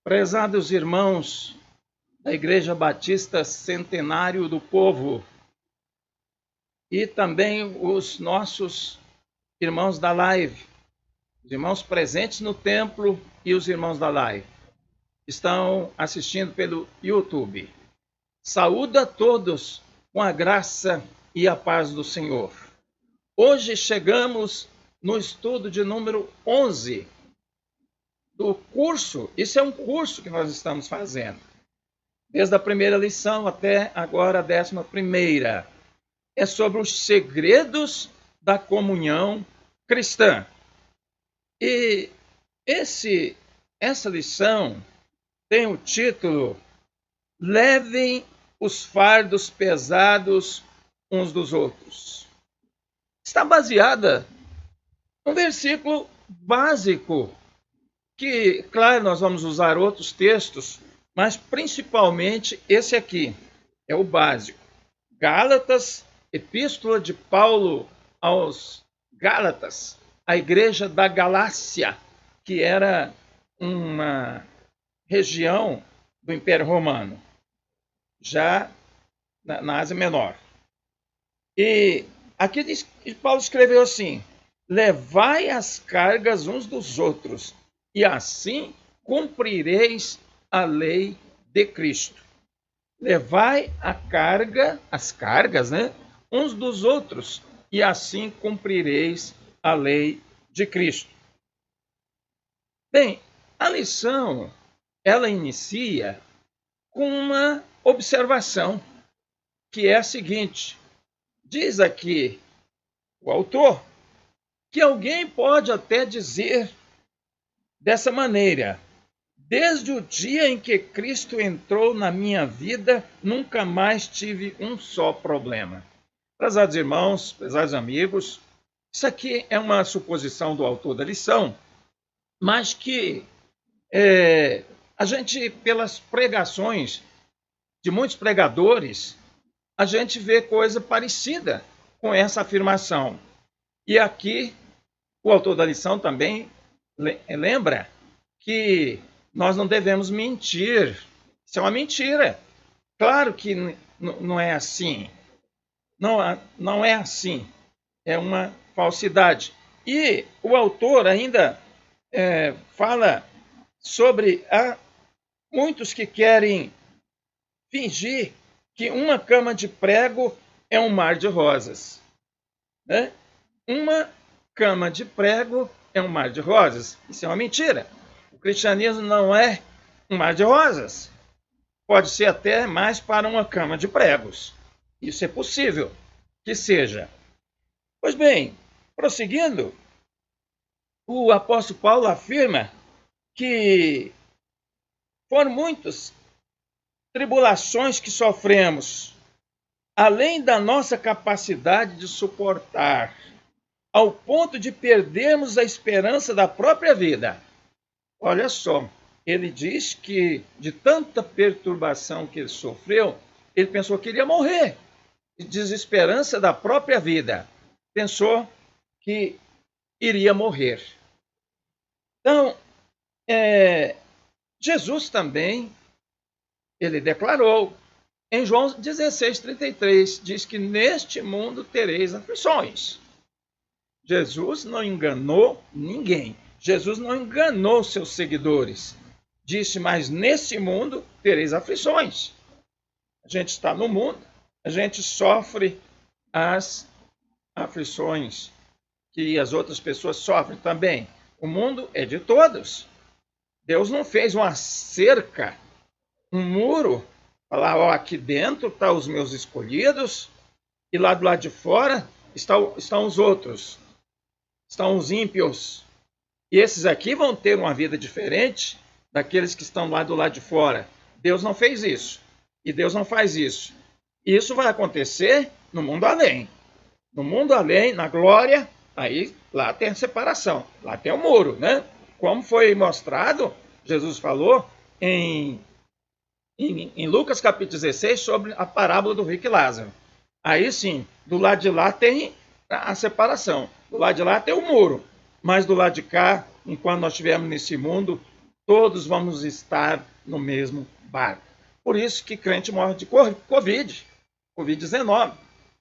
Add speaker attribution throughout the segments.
Speaker 1: Prezados irmãos da Igreja Batista Centenário do Povo e também os nossos irmãos da live, os irmãos presentes no templo e os irmãos da live, estão assistindo pelo YouTube. Saúdo a todos com a graça e a paz do Senhor. Hoje chegamos no estudo de número 11 do curso. Isso é um curso que nós estamos fazendo, desde a primeira lição até agora a 11ª. É sobre os segredos da comunhão cristã. E essa lição tem o título Levem os fardos pesados uns dos outros. Está baseada num versículo básico, que, claro, nós vamos usar outros textos, mas principalmente esse aqui é o básico. Gálatas, Epístola de Paulo aos Gálatas, a igreja da Galácia, que era uma região do Império Romano, já na Ásia Menor. E aqui diz que Paulo escreveu assim: levai as cargas uns dos outros, e assim cumprireis a lei de Cristo. Levai as cargas, uns dos outros, e assim cumprireis a lei de Cristo. Bem, a lição, ela inicia com uma observação, que é a seguinte: diz aqui o autor que alguém pode até dizer dessa maneira: desde o dia em que Cristo entrou na minha vida, nunca mais tive um só problema. Prezados irmãos, prezados amigos, isso aqui é uma suposição do autor da lição, mas que a gente, pelas pregações de muitos pregadores, a gente vê coisa parecida com essa afirmação. E aqui o autor da lição também lembra que nós não devemos mentir. Isso é uma mentira. Claro que não é assim. Não é assim. É uma falsidade. E o autor ainda fala sobre muitos que querem fingir que uma cama de prego é um mar de rosas. Né? Uma cama de prego é um mar de rosas. Isso é uma mentira. O cristianismo não é um mar de rosas. Pode ser até mais para uma cama de pregos. Isso é possível que seja. Pois bem, prosseguindo, o apóstolo Paulo afirma que foram muitas tribulações que sofremos, além da nossa capacidade de suportar, ao ponto de perdermos a esperança da própria vida. Olha só, ele diz que de tanta perturbação que ele sofreu, ele pensou que iria morrer, de desesperança da própria vida. Pensou que iria morrer. Então, Jesus também, ele declarou, em João 16:33, diz que neste mundo tereis aflições. Jesus não enganou ninguém. Jesus não enganou seus seguidores. Disse, mas nesse mundo tereis aflições. A gente está no mundo, a gente sofre as aflições que as outras pessoas sofrem também. O mundo é de todos. Deus não fez uma cerca, um muro, falar, ó, aqui dentro estão os meus escolhidos e lá do lado de fora estão os outros, estão os ímpios. E esses aqui vão ter uma vida diferente daqueles que estão lá do lado de fora. Deus não fez isso. E Deus não faz isso. Isso vai acontecer no mundo além. No mundo além, na glória, aí lá tem a separação. Lá tem o muro, né? Como foi mostrado, Jesus falou em Lucas capítulo 16 sobre a parábola do rico e Lázaro. Aí sim, do lado de lá tem a separação. Do lado de lá tem o muro. Mas do lado de cá, enquanto nós estivermos nesse mundo, todos vamos estar no mesmo barco. Por isso que crente morre de Covid-19.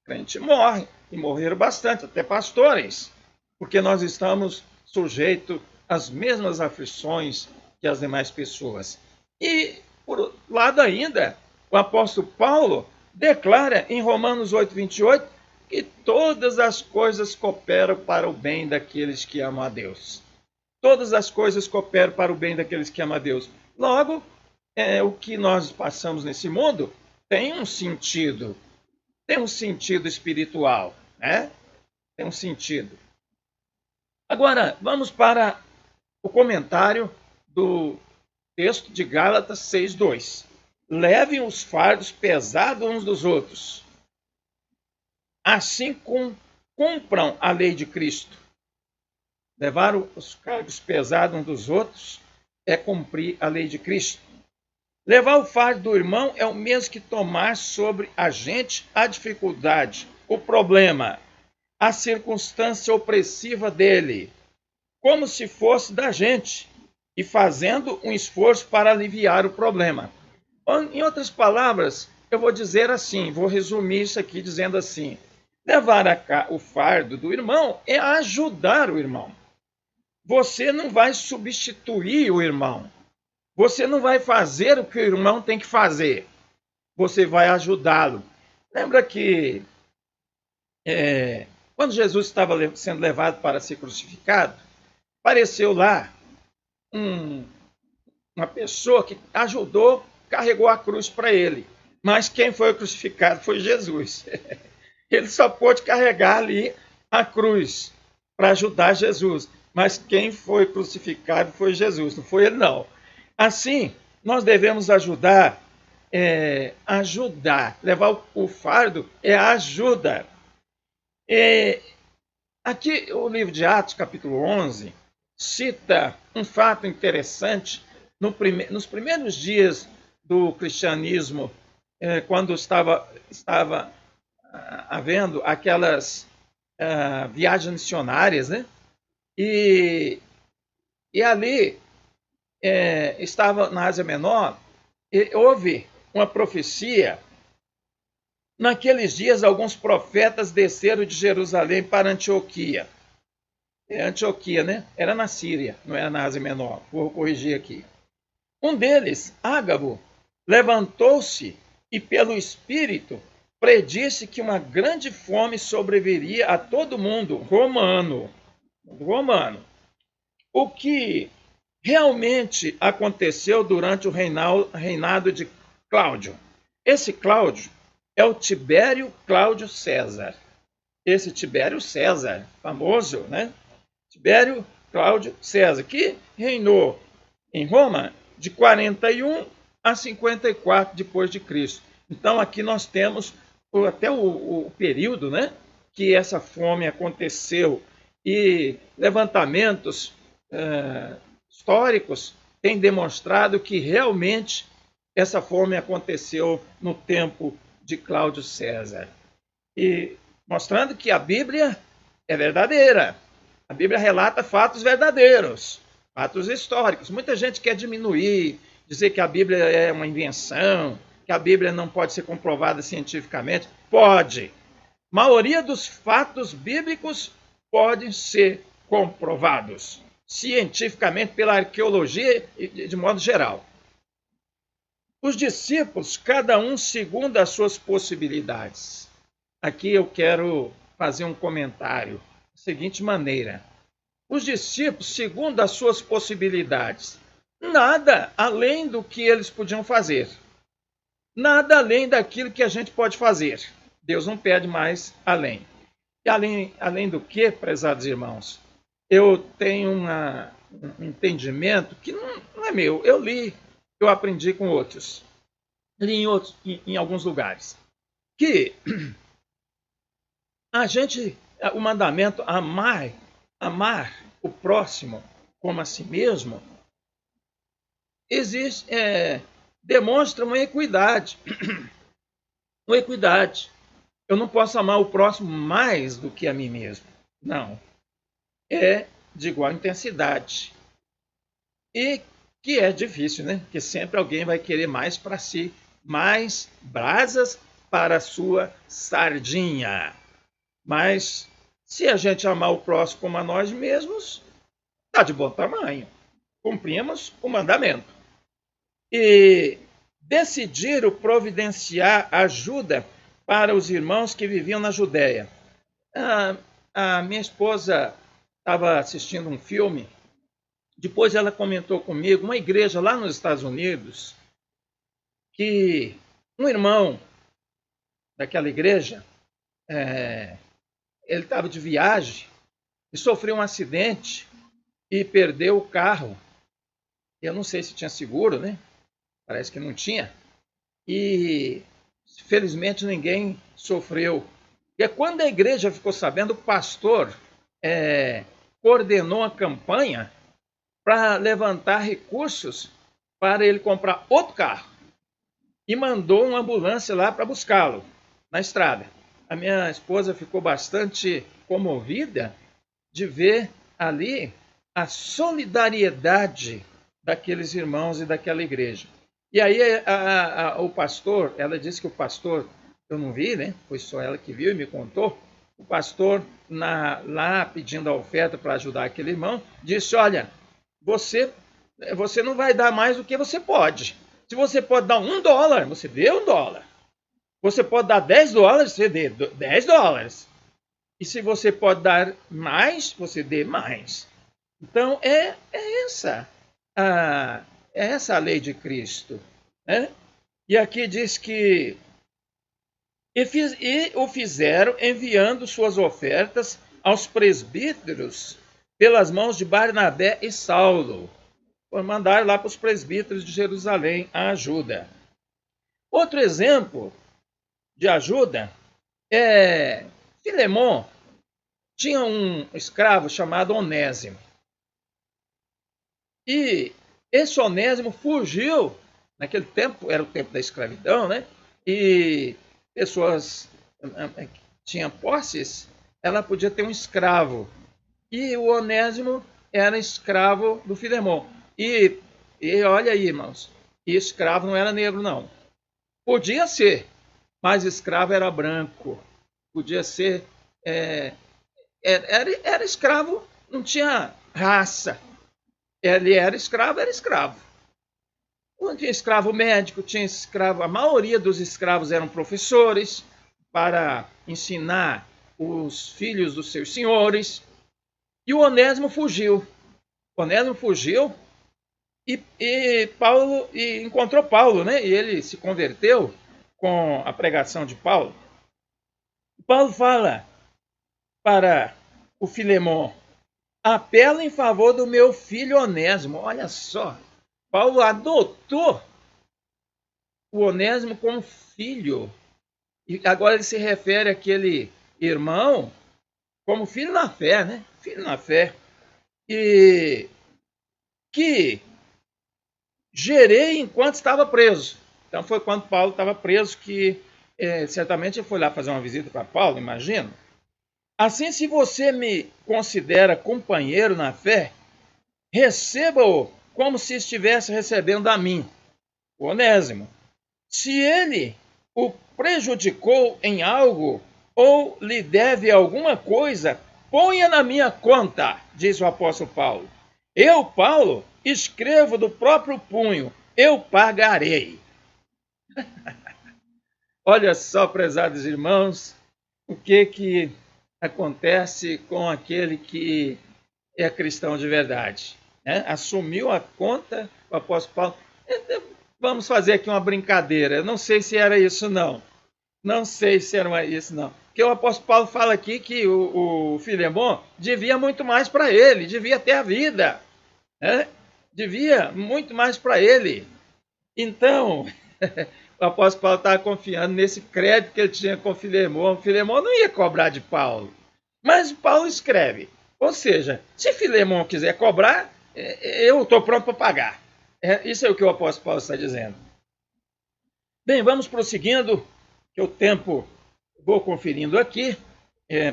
Speaker 1: Crente morre, e morreram bastante, até pastores, porque nós estamos sujeitos às mesmas aflições que as demais pessoas. E, por lado ainda, o apóstolo Paulo declara em Romanos 8:28 que todas as coisas cooperam para o bem daqueles que amam a Deus. Todas as coisas cooperam para o bem daqueles que amam a Deus. Logo, o que nós passamos nesse mundo tem um sentido espiritual, né? Tem um sentido. Agora, vamos para o comentário do texto de Gálatas 6:2. Levem os fardos pesados uns dos outros, assim como cumpram a lei de Cristo. Levar os cargos pesados uns dos outros é cumprir a lei de Cristo. Levar o fardo do irmão é o mesmo que tomar sobre a gente a dificuldade, o problema, a circunstância opressiva dele, como se fosse da gente, e fazendo um esforço para aliviar o problema. Em outras palavras, eu vou dizer assim, vou resumir isso aqui dizendo assim: levar o fardo do irmão é ajudar o irmão. Você não vai substituir o irmão. Você não vai fazer o que o irmão tem que fazer. Você vai ajudá-lo. Lembra que quando Jesus estava sendo levado para ser crucificado, apareceu lá uma pessoa que ajudou, carregou a cruz para ele. Mas quem foi crucificado foi Jesus. Ele só pôde carregar ali a cruz para ajudar Jesus. Mas quem foi crucificado foi Jesus, não foi ele não. Assim, nós devemos ajudar, levar o fardo é ajuda. Aqui o livro de Atos, capítulo 11, cita um fato interessante nos primeiros dias do cristianismo, quando estava havendo aquelas viagens missionárias, né? E ali estava na Ásia Menor, e houve uma profecia. Naqueles dias, alguns profetas desceram de Jerusalém para Antioquia. Antioquia, né? Era na Síria, não era na Ásia Menor. Vou corrigir aqui. Um deles, Ágabo, levantou-se e, pelo Espírito, predisse que uma grande fome sobreviria a todo mundo romano. O que realmente aconteceu durante o reinado de Cláudio. Esse Cláudio é o Tibério Cláudio César. Esse Tibério César, famoso, né? Tibério Cláudio César, que reinou em Roma de 41 a 54 depois de Cristo. Então aqui nós temos até o período, né, que essa fome aconteceu, e levantamentos históricos têm demonstrado que realmente essa fome aconteceu no tempo de Cláudio César. E mostrando que a Bíblia é verdadeira. A Bíblia relata fatos verdadeiros, fatos históricos. Muita gente quer diminuir, dizer que a Bíblia é uma invenção, que a Bíblia não pode ser comprovada cientificamente. Pode. A maioria dos fatos bíblicos podem ser comprovados cientificamente pela arqueologia e de modo geral. Os discípulos, cada um segundo as suas possibilidades. Aqui eu quero fazer um comentário da seguinte maneira: os discípulos, segundo as suas possibilidades, nada além do que eles podiam fazer, nada além daquilo que a gente pode fazer. Deus não pede mais além. E além do que, prezados irmãos, eu tenho um entendimento que não é meu. Eu li, eu aprendi com outros. Li em alguns lugares. Que o mandamento amar o próximo como a si mesmo, demonstra uma equidade. Uma equidade. Eu não posso amar o próximo mais do que a mim mesmo. Não. É de igual intensidade. E que é difícil, né? Porque sempre alguém vai querer mais para si, mais brasas para a sua sardinha. Mas se a gente amar o próximo como a nós mesmos, está de bom tamanho. Cumprimos o mandamento. E decidiram providenciar ajuda para os irmãos que viviam na Judéia. A minha esposa estava assistindo um filme, depois ela comentou comigo, uma igreja lá nos Estados Unidos, que um irmão daquela igreja, ele estava de viagem e sofreu um acidente e perdeu o carro. Eu não sei se tinha seguro, né? Parece que não tinha. E felizmente ninguém sofreu. E quando a igreja ficou sabendo, o pastor coordenou a campanha para levantar recursos para ele comprar outro carro e mandou uma ambulância lá para buscá-lo na estrada. A minha esposa ficou bastante comovida de ver ali a solidariedade daqueles irmãos e daquela igreja. E aí o pastor, ela disse que o pastor, eu não vi, né? Foi só ela que viu e me contou. O pastor, lá pedindo a oferta para ajudar aquele irmão, disse: olha, você não vai dar mais do que você pode. Se você pode dar $1, você dê $1. Você pode dar $10, você dê $10. E se você pode dar mais, você dê mais. Então, é essa a lei de Cristo. Né? E aqui diz que e o fizeram enviando suas ofertas aos presbíteros pelas mãos de Barnabé e Saulo. Por mandar lá para os presbíteros de Jerusalém a ajuda. Outro exemplo de ajuda é Filemon. Tinha um escravo chamado Onésimo. E esse Onésimo fugiu. Naquele tempo, era o tempo da escravidão, né? E pessoas que tinham posses, ela podia ter um escravo. E o Onésimo era escravo do Filemon. E olha aí, irmãos, escravo não era negro, não. Podia ser, mas escravo era branco. Podia ser... era escravo, não tinha raça. Ele era escravo, era escravo. Tinha escravo médico, tinha escravo... A maioria dos escravos eram professores para ensinar os filhos dos seus senhores. E o Onésimo fugiu. O Onésimo fugiu e Paulo encontrou Paulo, né? E ele se converteu com a pregação de Paulo. Paulo fala para o Filemon: apela em favor do meu filho Onésimo. Olha só, Paulo adotou o Onésimo como filho. E agora ele se refere àquele irmão como filho na fé, né? Filho na fé. E que gerei enquanto estava preso. Então foi quando Paulo estava preso que certamente ele foi lá fazer uma visita para Paulo, imagino. Assim, se você me considera companheiro na fé, receba-o como se estivesse recebendo a mim, o Onésimo. Se ele o prejudicou em algo ou lhe deve alguma coisa, ponha na minha conta, diz o apóstolo Paulo. Eu, Paulo, escrevo do próprio punho, eu pagarei. Olha só, prezados irmãos, o que acontece com aquele que é cristão de verdade. Né? Assumiu a conta, o apóstolo Paulo. Vamos fazer aqui uma brincadeira. Eu não sei se era isso, não. Não sei se era isso, não. Porque o apóstolo Paulo fala aqui que o Filemon devia muito mais para ele, devia ter a vida. Né? Devia muito mais para ele. Então, o apóstolo Paulo estava confiando nesse crédito que ele tinha com o Filemon. O Filemon não ia cobrar de Paulo. Mas Paulo escreve. Ou seja, se Filemon quiser cobrar, eu estou pronto para pagar. Isso é o que o apóstolo Paulo está dizendo. Bem, vamos prosseguindo, que o tempo, vou conferindo aqui,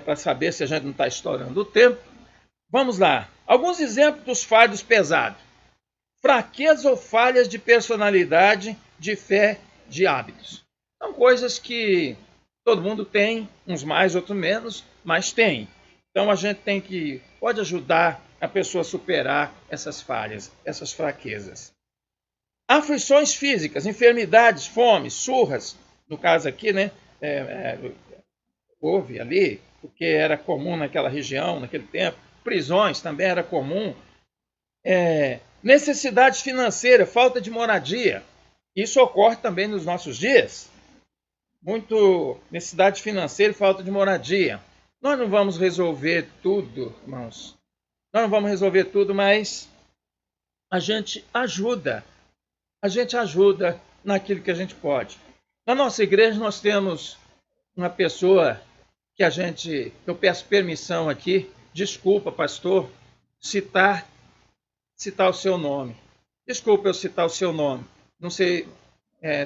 Speaker 1: para saber se a gente não está estourando o tempo. Vamos lá. Alguns exemplos dos fardos pesados. fraquezas ou falhas de personalidade, de fé, de hábitos. São coisas que todo mundo tem, uns mais, outros menos, mas tem. Então a gente pode ajudar a pessoa a superar essas falhas, essas fraquezas. Aflições físicas, enfermidades, fome, surras, no caso aqui, né? Houve ali, porque era comum naquela região, naquele tempo. Prisões também era comum. Necessidades financeiras, falta de moradia. Isso ocorre também nos nossos dias. Muito necessidade financeira e falta de moradia. Nós não vamos resolver tudo, irmãos. Nós não vamos resolver tudo, mas a gente ajuda. A gente ajuda naquilo que a gente pode. Na nossa igreja nós temos uma pessoa que eu peço permissão aqui, desculpa, pastor, citar o seu nome. Desculpa eu citar o seu nome. Não sei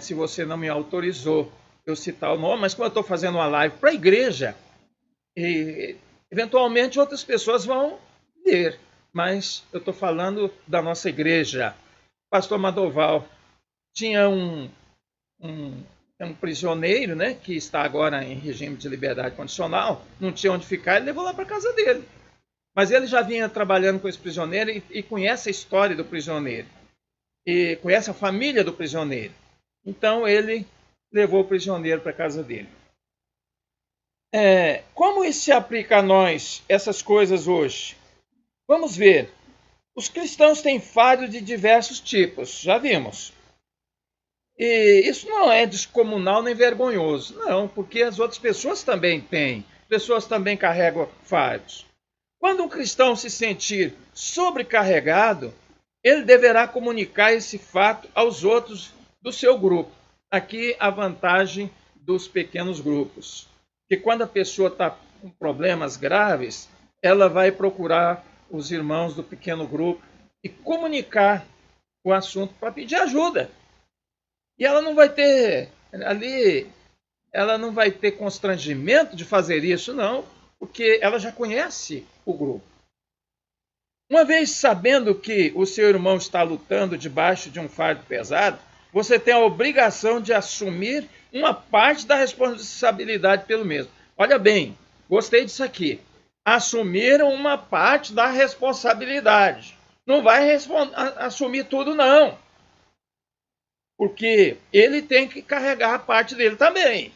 Speaker 1: se você não me autorizou eu citar o nome, mas como eu estou fazendo uma live para a igreja, e eventualmente outras pessoas vão ver, mas eu estou falando da nossa igreja. Pastor Madoval tinha um prisioneiro, né, que está agora em regime de liberdade condicional, não tinha onde ficar, ele levou lá para a casa dele. Mas ele já vinha trabalhando com esse prisioneiro e conhece a história do prisioneiro. E conhece a família do prisioneiro. Então ele levou o prisioneiro para a casa dele. Como isso se aplica a nós, essas coisas hoje? Vamos ver. Os cristãos têm falhas de diversos tipos, já vimos. E isso não é descomunal nem vergonhoso, não, porque as outras pessoas também têm. Pessoas também carregam fardos. Quando um cristão se sentir sobrecarregado, ele deverá comunicar esse fato aos outros do seu grupo. Aqui a vantagem dos pequenos grupos. Que quando a pessoa está com problemas graves, ela vai procurar os irmãos do pequeno grupo e comunicar o assunto para pedir ajuda. E ela não vai ter constrangimento de fazer isso, não, porque ela já conhece o grupo. Uma vez sabendo que o seu irmão está lutando debaixo de um fardo pesado, você tem a obrigação de assumir uma parte da responsabilidade pelo mesmo. Olha bem, gostei disso aqui. Assumir uma parte da responsabilidade. Não vai assumir tudo, não. Porque ele tem que carregar a parte dele também.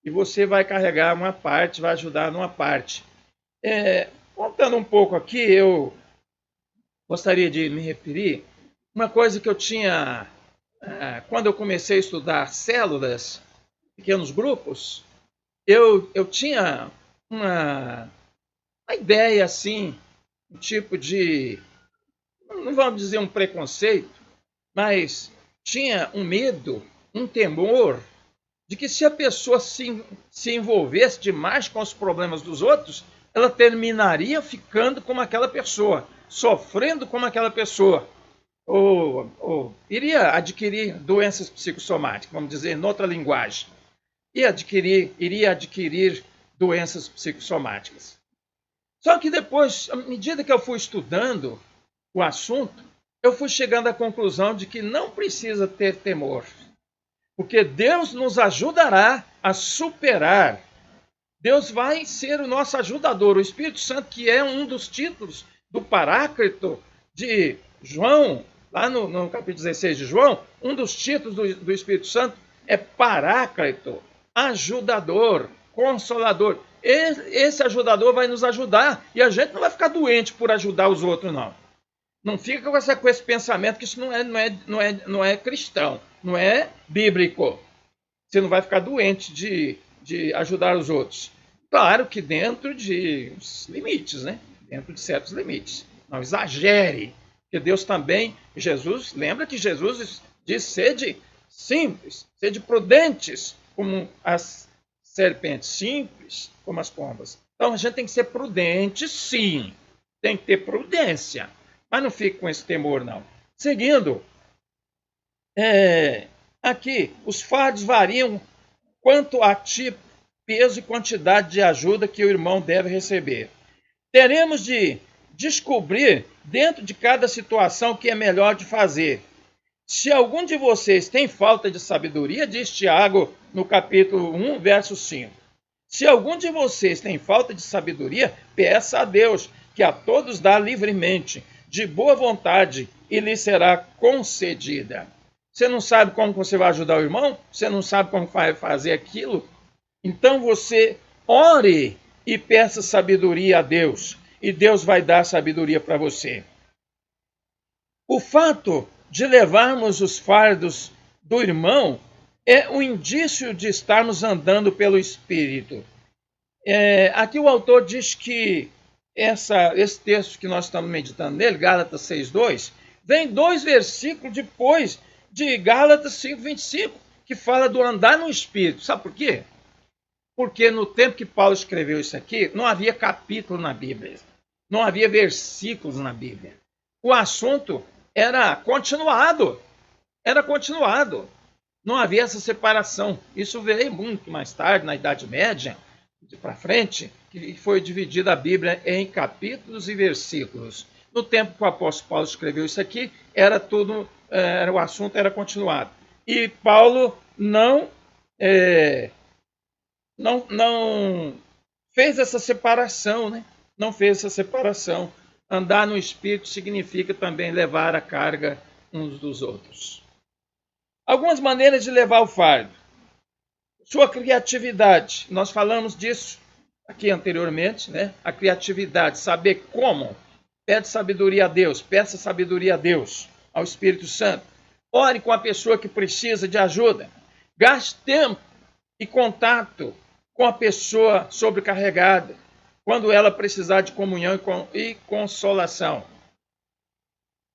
Speaker 1: E você vai carregar uma parte, vai ajudar numa parte. Contando um pouco aqui, eu gostaria de me referir uma coisa que eu tinha, quando eu comecei a estudar células, pequenos grupos, eu tinha uma ideia assim, um tipo de, não vamos dizer um preconceito, mas tinha um medo, um temor de que se a pessoa se envolvesse demais com os problemas dos outros, ela terminaria ficando como aquela pessoa, sofrendo como aquela pessoa, ou iria adquirir doenças psicossomáticas, vamos dizer, em outra linguagem, iria adquirir doenças psicossomáticas. Só que depois, à medida que eu fui estudando o assunto, eu fui chegando à conclusão de que não precisa ter temor, porque Deus nos ajudará a superar. Deus vai ser o nosso ajudador. O Espírito Santo, que é um dos títulos do Paráclito de João, lá no capítulo 16 de João, um dos títulos do Espírito Santo é Paráclito, ajudador, consolador. Esse ajudador vai nos ajudar e a gente não vai ficar doente por ajudar os outros, não. Não fica com esse pensamento que isso não é cristão, não é bíblico. Você não vai ficar doente de ajudar os outros. Claro que dentro de limites, né? Dentro de certos limites. Não exagere. Porque Deus também, lembra que Jesus diz: sede simples, sede prudentes como as serpentes, simples como as pombas. Então a gente tem que ser prudente, sim. Tem que ter prudência. Mas não fique com esse temor, não. Seguindo, aqui, os fardos variam quanto a tipo, peso e quantidade de ajuda que o irmão deve receber. Teremos de descobrir dentro de cada situação o que é melhor de fazer. Se algum de vocês tem falta de sabedoria, diz Tiago no capítulo 1, verso 5. Se algum de vocês tem falta de sabedoria, peça a Deus, que a todos dá livremente, de boa vontade, e lhe será concedida. Você não sabe como você vai ajudar o irmão? Você não sabe como vai fazer aquilo? Então você ore e peça sabedoria a Deus, e Deus vai dar sabedoria para você. O fato de levarmos os fardos do irmão é um indício de estarmos andando pelo Espírito. Aqui o autor diz que esse texto que nós estamos meditando nele, Gálatas 6,2, vem 2 versículos depois de Gálatas 5,25, que fala do andar no Espírito. Sabe por quê? Porque no tempo que Paulo escreveu isso aqui, não havia capítulo na Bíblia, não havia versículos na Bíblia. O assunto era continuado. Não havia essa separação. Isso veio muito mais tarde, na Idade Média, para frente, que foi dividida a Bíblia em capítulos e versículos. No tempo que o apóstolo Paulo escreveu isso aqui, o assunto era continuado. E Paulo não fez essa separação, né? Não fez essa separação. Andar no Espírito significa também levar a carga uns dos outros. Algumas maneiras de levar o fardo. Sua criatividade. Nós falamos disso aqui anteriormente, né? A criatividade, saber como. Pede sabedoria a Deus, peça sabedoria a Deus, ao Espírito Santo. Ore com a pessoa que precisa de ajuda. Gaste tempo e contato com a pessoa sobrecarregada, quando ela precisar de comunhão e consolação.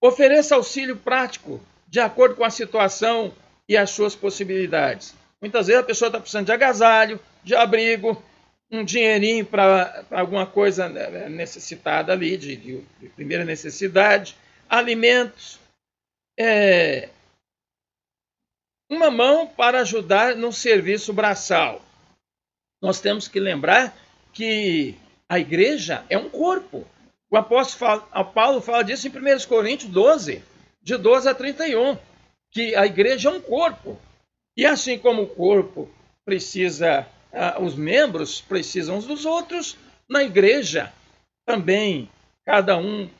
Speaker 1: Ofereça auxílio prático, de acordo com a situação e as suas possibilidades. Muitas vezes a pessoa está precisando de agasalho, de abrigo, um dinheirinho para alguma coisa necessitada ali, de primeira necessidade, alimentos, uma mão para ajudar no serviço braçal. Nós temos que lembrar que a igreja é um corpo. O apóstolo Paulo fala disso em 1 Coríntios 12, de 12 a 31, que a igreja é um corpo. E assim como o corpo precisa, os membros precisam uns dos outros, na igreja também cada um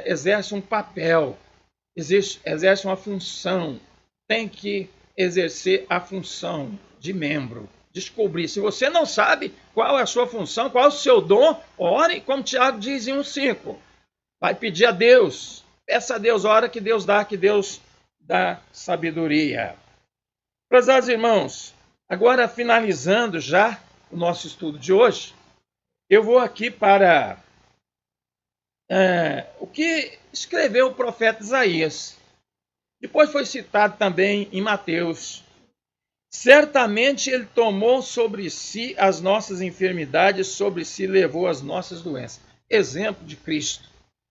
Speaker 1: exerce um papel, exerce uma função, tem que exercer a função de membro. Descobrir. Se você não sabe qual é a sua função, qual é o seu dom, ore, como Tiago diz em 1,5. Vai pedir a Deus. Peça a Deus, ora que Deus dá sabedoria. Prezados irmãos, agora finalizando já o nosso estudo de hoje, eu vou aqui para o que escreveu o profeta Isaías. Depois foi citado também em Mateus. Certamente ele tomou sobre si as nossas enfermidades, sobre si levou as nossas doenças. Exemplo de Cristo.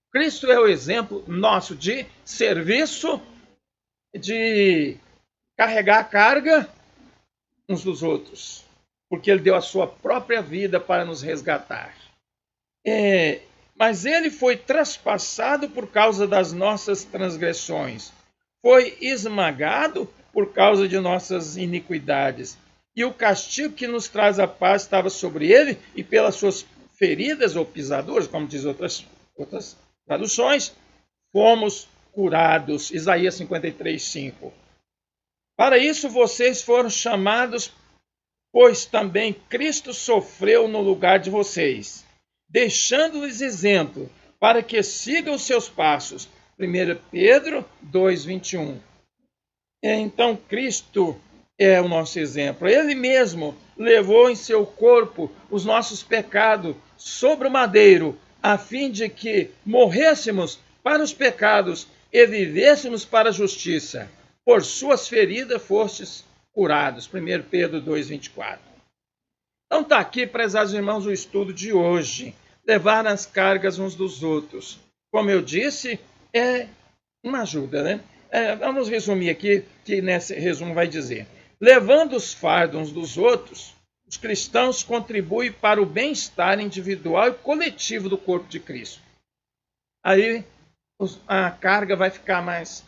Speaker 1: Cristo é o exemplo nosso de serviço, de carregar a carga uns dos outros, porque ele deu a sua própria vida para nos resgatar. Mas ele foi traspassado por causa das nossas transgressões, foi esmagado por causa de nossas iniquidades. E o castigo que nos traz a paz estava sobre ele, e pelas suas feridas ou pisaduras, como diz outras traduções, fomos curados. Isaías 53:5. Para isso vocês foram chamados, pois também Cristo sofreu no lugar de vocês, deixando-lhes exemplo, para que sigam os seus passos. 1 Pedro 2:21. Então Cristo é o nosso exemplo. Ele mesmo levou em seu corpo os nossos pecados sobre o madeiro, a fim de que morrêssemos para os pecados e vivêssemos para a justiça. Por suas feridas fostes curados. 1 Pedro 2:24. Então está aqui, prezados irmãos, o estudo de hoje. Levar as cargas uns dos outros. Como eu disse, é uma ajuda, né? Vamos resumir aqui, que nesse resumo vai dizer: levando os fardos uns dos outros, os cristãos contribuem para o bem-estar individual e coletivo do corpo de Cristo. Aí a carga vai ficar mais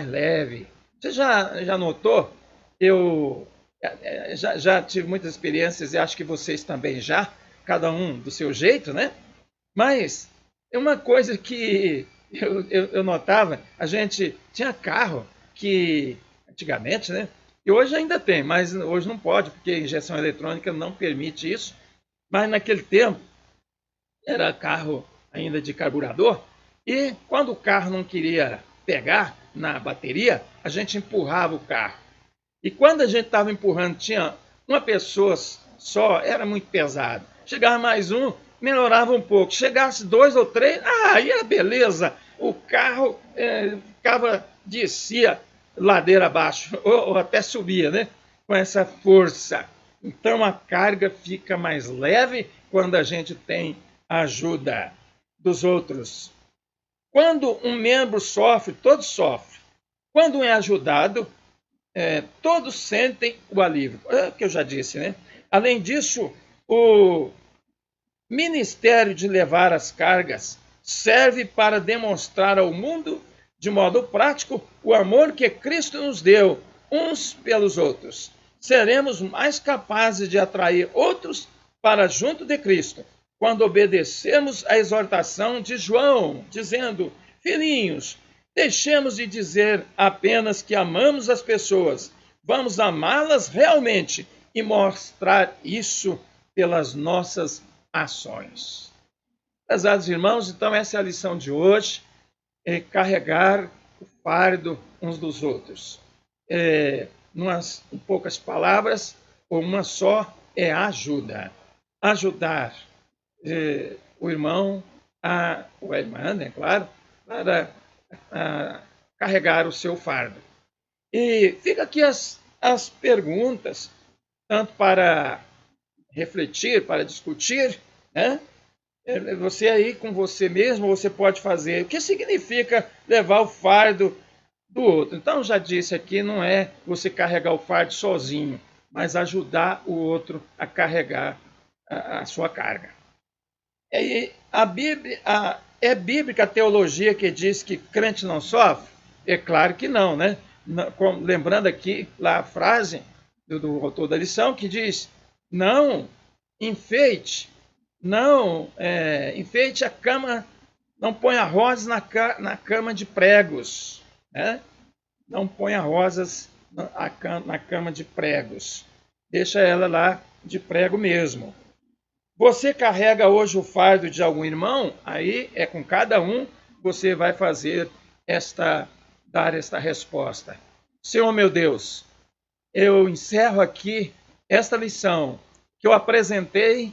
Speaker 1: leve. Você já notou? Eu já tive muitas experiências e acho que vocês também já, cada um do seu jeito, né? Mas é uma coisa que eu notava, a gente tinha carro que antigamente, né? E hoje ainda tem, mas hoje não pode, porque a injeção eletrônica não permite isso. Mas naquele tempo era carro ainda de carburador, e quando o carro não queria pegar na bateria, a gente empurrava o carro. E quando a gente estava empurrando, tinha uma pessoa só, era muito pesado. Chegava mais um, melhorava um pouco. Chegasse dois ou três, aí era beleza. O carro descia ladeira abaixo, ou até subia, né? Com essa força. Então a carga fica mais leve quando a gente tem a ajuda dos outros. Quando um membro sofre, todos sofrem. Quando um é ajudado, todos sentem o alívio. É o que eu já disse, né? Além disso, o ministério de levar as cargas serve para demonstrar ao mundo, de modo prático, o amor que Cristo nos deu uns pelos outros. Seremos mais capazes de atrair outros para junto de Cristo quando obedecemos à exortação de João, dizendo: filhinhos, deixemos de dizer apenas que amamos as pessoas, vamos amá-las realmente e mostrar isso pelas nossas ações. Prezados irmãos, então essa é a lição de hoje, carregar o fardo uns dos outros. Em poucas palavras, ou uma só, é ajuda. Ajudar o irmão, ou a irmã, né, claro, para carregar o seu fardo. E fica aqui as perguntas, tanto para refletir, para discutir, né? Você aí com você mesmo, você pode fazer. O que significa levar o fardo do outro? Então, já disse aqui, não é você carregar o fardo sozinho, mas ajudar o outro a carregar a sua carga. E é bíblica a teologia que diz que crente não sofre? É claro que não, né? Lembrando aqui lá a frase do autor da lição que diz: não enfeite, não enfeite a cama, não ponha rosas na cama de pregos, né? Não ponha rosas na cama de pregos. Deixa ela lá de prego mesmo. Você carrega hoje o fardo de algum irmão? Aí é com cada um você vai dar esta resposta. Senhor meu Deus, eu encerro aqui esta lição que eu apresentei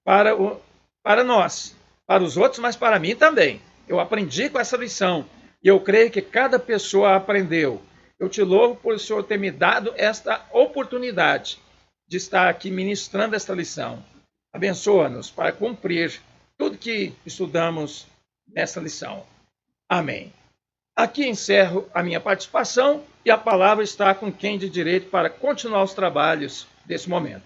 Speaker 1: para nós, para os outros, mas para mim também. Eu aprendi com essa lição e eu creio que cada pessoa aprendeu. Eu te louvo por o Senhor ter me dado esta oportunidade de estar aqui ministrando esta lição. Abençoa-nos para cumprir tudo que estudamos nessa lição. Amém. Aqui encerro a minha participação e a palavra está com quem de direito para continuar os trabalhos desse momento.